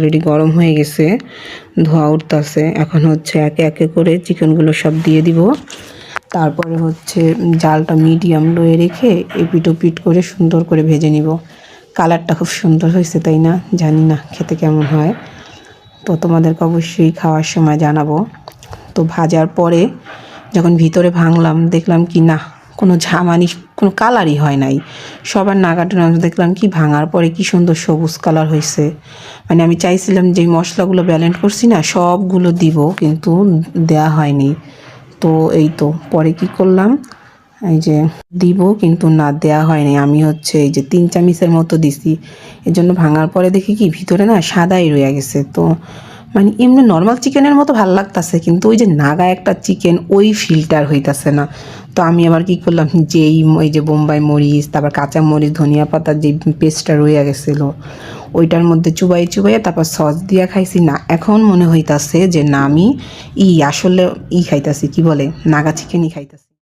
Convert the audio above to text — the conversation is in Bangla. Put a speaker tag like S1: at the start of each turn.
S1: অলরেডি গরম হয়ে গেছে, ধোয়া উঠতেছে। এখন হচ্ছে একে একে করে চিকেনগুলো সব দিয়ে দিব। তারপরে হচ্ছে জালটা মিডিয়াম লোয়ে রেখে এপিট ওপিট করে সুন্দর করে ভেজে নিব। কালারটা খুব সুন্দর হয়েছে, তাই না? জানি না খেতে কেমন হয়, তো তোমাদেরকে অবশ্যই খাওয়ার সময় জানাবো। তো ভাজার পরে যখন ভিতরে ভাঙলাম দেখলাম কি না, কোনো ঝামানি, কোনো কালারই হয় নাই। সবার নাগাটা দেখলাম কি ভাঙার পরে কি সুন্দর সবুজ কালার হয়েছে। মানে আমি চাইছিলাম যে মশলাগুলো ব্যালেন্ড করছি না সবগুলো দিব, কিন্তু দেয়া হয়নি। তো এই তো পরে কি করলাম, এই যে দিব কিন্তু না, দেয়া হয়নি। আমি হচ্ছে এই যে 3 চামচের মতো দিছি। এর জন্য ভাঙার পরে দেখি কি ভিতরে না সাদাই রয়ে গেছে। তো মানে এমনি নর্মাল চিকেনের মতো ভালো লাগতেছে, কিন্তু ওই যে নাগা একটা চিকেন ওই ফিল্টার হইতাছে না। তো আমি আবার কি করলাম, যেই ওই যে বোম্বাই মরিচ, তারপর কাঁচা মরিচ, ধনিয়া পাতার যে পেস্টটা রয়ে গেছিলো ওইটার মধ্যে চুবাইয়ে তারপর সস দিয়া খাইছি। না এখন মনে হইতাছে যে না আমি আসলে খাইতাছি, কি বলে, নাগা চিকেনই খাইতাছি।